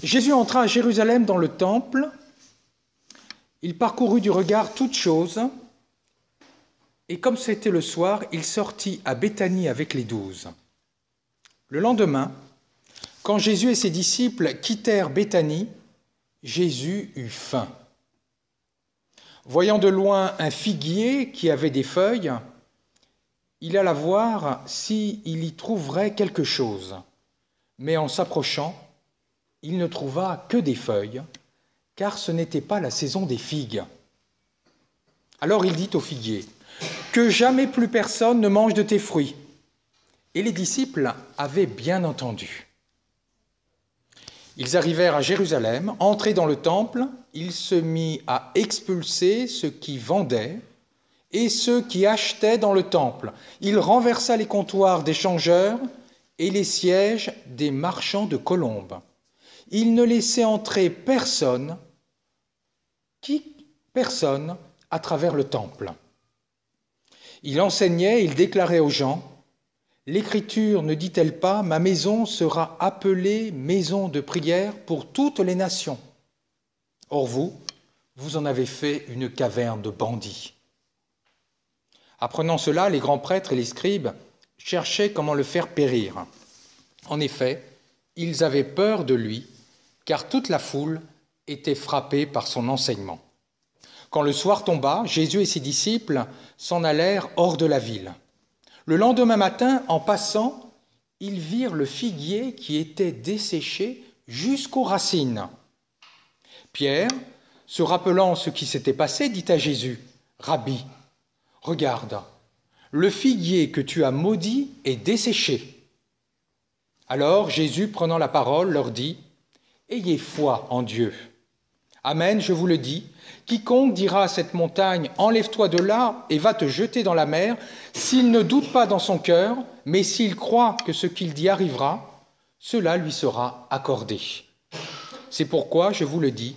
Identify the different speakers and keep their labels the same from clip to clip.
Speaker 1: Jésus entra à Jérusalem dans le temple, il parcourut du regard toutes choses, et comme c'était le soir, il sortit à Béthanie avec les 12. Le lendemain, quand Jésus et ses disciples quittèrent Béthanie, Jésus eut faim. Voyant de loin un figuier qui avait des feuilles, il alla voir s'il y trouverait quelque chose. Mais en s'approchant, il ne trouva que des feuilles, car ce n'était pas la saison des figues. Alors il dit au figuier, « Que jamais plus personne ne mange de tes fruits. » Et les disciples avaient bien entendu. Ils arrivèrent à Jérusalem, entrés dans le temple, il se mit à expulser ceux qui vendaient et ceux qui achetaient dans le temple. Il renversa les comptoirs des changeurs et les sièges des marchands de colombes. Il ne laissait entrer personne à travers le temple. Il enseignait, il déclarait aux gens, « L'Écriture ne dit-elle pas, ma maison sera appelée maison de prière pour toutes les nations. Or vous en avez fait une caverne de bandits. » Apprenant cela, les grands prêtres et les scribes cherchaient comment le faire périr. En effet, ils avaient peur de lui, car toute la foule était frappée par son enseignement. Quand le soir tomba, Jésus et ses disciples s'en allèrent hors de la ville. Le lendemain matin, en passant, ils virent le figuier qui était desséché jusqu'aux racines. Pierre, se rappelant ce qui s'était passé, dit à Jésus, « Rabbi, regarde, le figuier que tu as maudit est desséché. » Alors Jésus, prenant la parole, leur dit, « Ayez foi en Dieu. Amen, je vous le dis, quiconque dira à cette montagne, enlève-toi de là et va te jeter dans la mer, s'il ne doute pas dans son cœur, mais s'il croit que ce qu'il dit arrivera, cela lui sera accordé. C'est pourquoi, je vous le dis,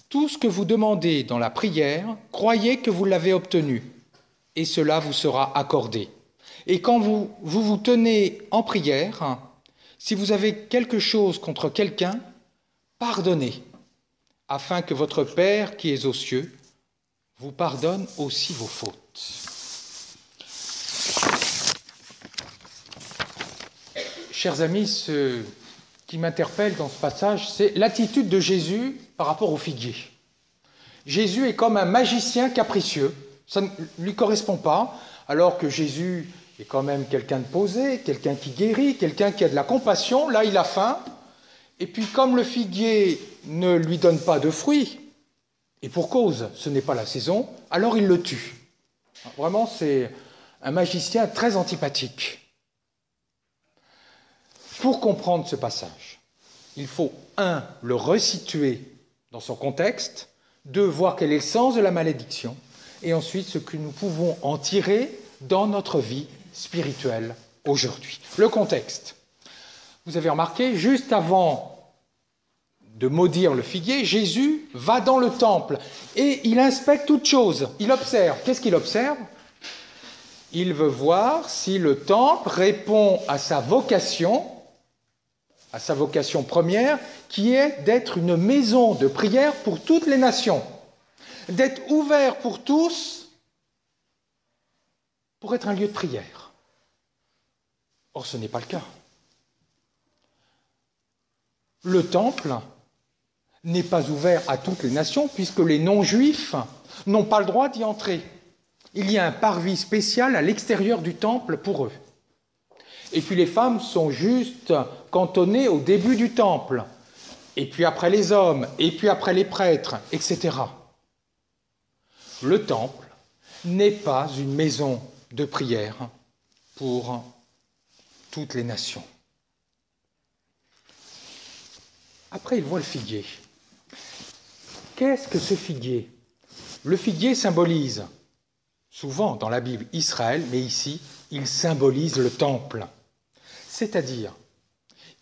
Speaker 1: tout ce que vous demandez dans la prière, croyez que vous l'avez obtenu, et cela vous sera accordé. Et quand vous tenez en prière, si vous avez quelque chose contre quelqu'un, pardonnez, afin que votre Père qui est aux cieux vous pardonne aussi vos fautes. Chers amis, ce qui m'interpelle dans ce passage, c'est l'attitude de Jésus par rapport au figuier. Jésus est comme un magicien capricieux, ça ne lui correspond pas, alors que Jésus est quand même quelqu'un de posé, quelqu'un qui guérit, quelqu'un qui a de la compassion, là il a faim, et puis comme le figuier ne lui donne pas de fruits, et pour cause, ce n'est pas la saison, alors il le tue. Vraiment, c'est un magicien très antipathique. Pour comprendre ce passage, il faut, 1, le resituer dans son contexte, 2, voir quel est le sens de la malédiction, et ensuite ce que nous pouvons en tirer dans notre vie spirituelle aujourd'hui. Le contexte. Vous avez remarqué, juste avant de maudire le figuier, Jésus va dans le temple et il inspecte toute chose. Il observe. Qu'est-ce qu'il observe? Il veut voir si le temple répond à sa vocation première, qui est d'être une maison de prière pour toutes les nations, d'être ouvert pour tous, pour être un lieu de prière. Or, ce n'est pas le cas. Le temple n'est pas ouvert à toutes les nations, puisque les non-juifs n'ont pas le droit d'y entrer. Il y a un parvis spécial à l'extérieur du temple pour eux. Et puis les femmes sont juste cantonnées au début du temple, et puis après les hommes, et puis après les prêtres, etc. Le temple n'est pas une maison de prière pour toutes les nations. Après, il voit le figuier. Qu'est-ce que ce figuier? Le figuier symbolise, souvent dans la Bible, Israël, mais ici, il symbolise le temple. C'est-à-dire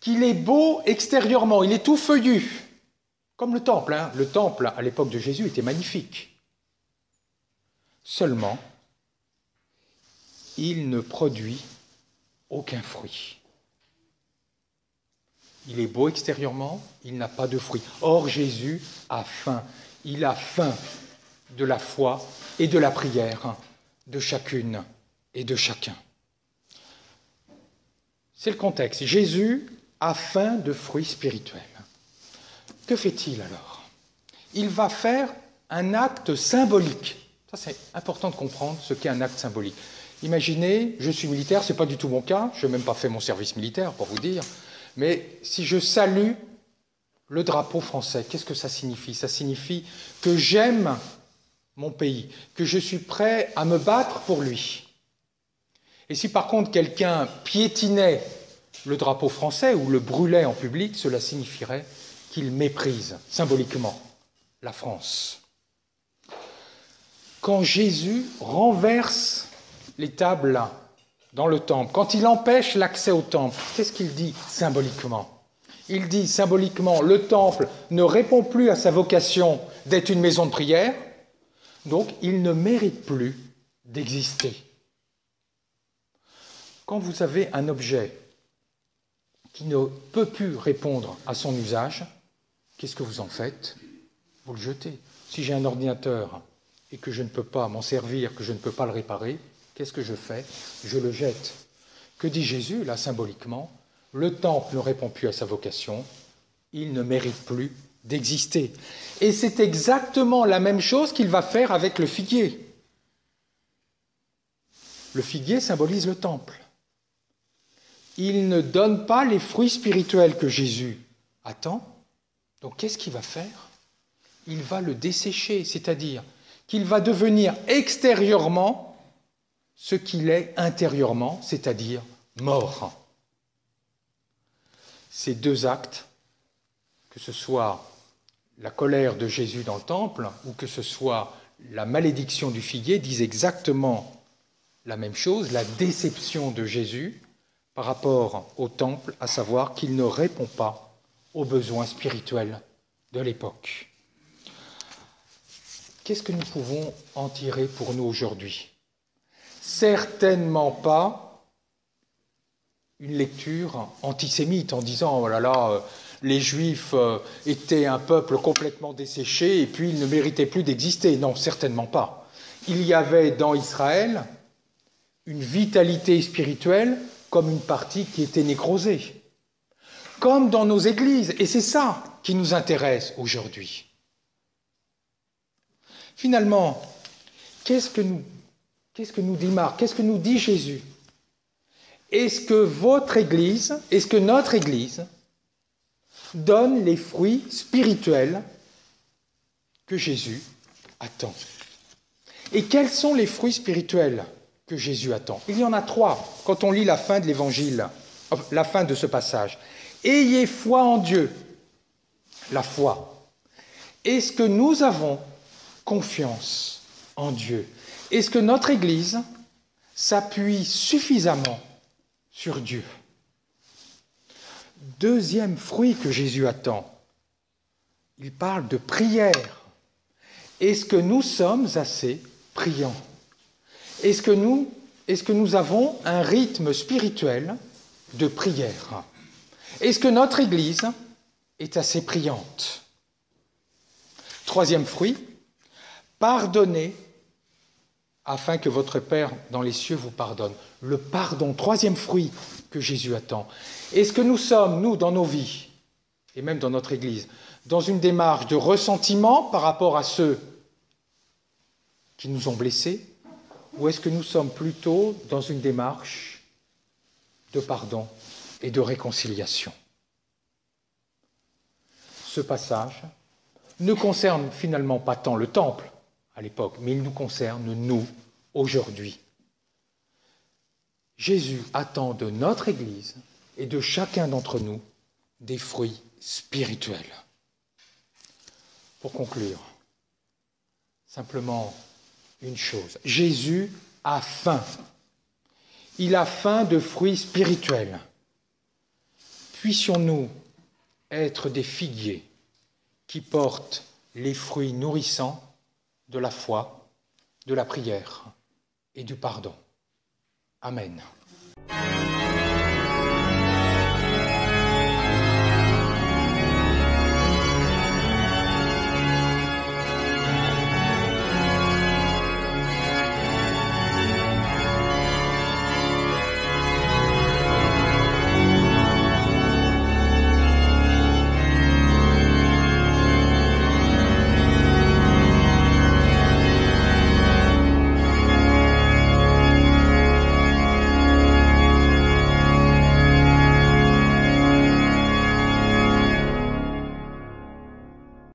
Speaker 1: qu'il est beau extérieurement, il est tout feuillu, comme le temple. Le temple, à l'époque de Jésus, était magnifique. Seulement, il ne produit aucun fruit. Il est beau extérieurement, il n'a pas de fruits. Or, Jésus a faim. Il a faim de la foi et de la prière de chacune et de chacun. C'est le contexte. Jésus a faim de fruits spirituels. Que fait-il alors? Il va faire un acte symbolique. Ça, c'est important de comprendre ce qu'est un acte symbolique. Imaginez, je suis militaire, ce n'est pas du tout mon cas, je n'ai même pas fait mon service militaire pour vous dire, mais si je salue le drapeau français, qu'est-ce que ça signifie? Ça signifie que j'aime mon pays, que je suis prêt à me battre pour lui. Et si par contre quelqu'un piétinait le drapeau français ou le brûlait en public, cela signifierait qu'il méprise symboliquement la France. Quand Jésus renverse les tables dans le temple, quand il empêche l'accès au temple, qu'est-ce qu'il dit symboliquement? Il dit symboliquement, le temple ne répond plus à sa vocation d'être une maison de prière, donc il ne mérite plus d'exister. Quand vous avez un objet qui ne peut plus répondre à son usage, qu'est-ce que vous en faites? Vous le jetez. Si j'ai un ordinateur et que je ne peux pas m'en servir, que je ne peux pas le réparer, qu'est-ce que je fais? Je le jette. Que dit Jésus, là, symboliquement? Le temple ne répond plus à sa vocation, il ne mérite plus d'exister. Et c'est exactement la même chose qu'il va faire avec le figuier. Le figuier symbolise le temple. Il ne donne pas les fruits spirituels que Jésus attend. Donc qu'est-ce qu'il va faire? Il va le dessécher, c'est-à-dire qu'il va devenir extérieurement ce qu'il est intérieurement, c'est-à-dire mort. Ces deux actes, que ce soit la colère de Jésus dans le temple ou que ce soit la malédiction du figuier, disent exactement la même chose, la déception de Jésus par rapport au temple, à savoir qu'il ne répond pas aux besoins spirituels de l'époque. Qu'est-ce que nous pouvons en tirer pour nous aujourd'hui? Certainement pas une lecture antisémite en disant « oh là là, les Juifs étaient un peuple complètement desséché et puis ils ne méritaient plus d'exister ». Non, certainement pas. Il y avait dans Israël une vitalité spirituelle comme une partie qui était nécrosée, comme dans nos églises, et c'est ça qui nous intéresse aujourd'hui. Finalement, qu'est-ce que nous dit Marc? Qu'est-ce que nous dit Jésus? Est-ce que votre Église, est-ce que notre Église donne les fruits spirituels que Jésus attend? Et quels sont les fruits spirituels que Jésus attend? Il y en a 3 quand on lit la fin de l'Évangile, la fin de ce passage. Ayez foi en Dieu, la foi. Est-ce que nous avons confiance en Dieu? Est-ce que notre Église s'appuie suffisamment sur Dieu? Deuxième fruit que Jésus attend, il parle de prière. Est-ce que nous sommes assez priants? Est-ce que nous avons un rythme spirituel de prière? Est-ce que notre Église est assez priante? Troisième fruit, pardonnez afin que votre Père dans les cieux vous pardonne. Le pardon, troisième fruit que Jésus attend. Est-ce que nous sommes, nous, dans nos vies, et même dans notre Église, dans une démarche de ressentiment par rapport à ceux qui nous ont blessés, ou est-ce que nous sommes plutôt dans une démarche de pardon et de réconciliation? Ce passage ne concerne finalement pas tant le temple à l'époque, mais il nous concerne, nous, aujourd'hui. Jésus attend de notre Église et de chacun d'entre nous des fruits spirituels. Pour conclure, simplement une chose. Jésus a faim. Il a faim de fruits spirituels. Puissions-nous être des figuiers qui portent les fruits nourrissants de la foi, de la prière et du pardon. Amen.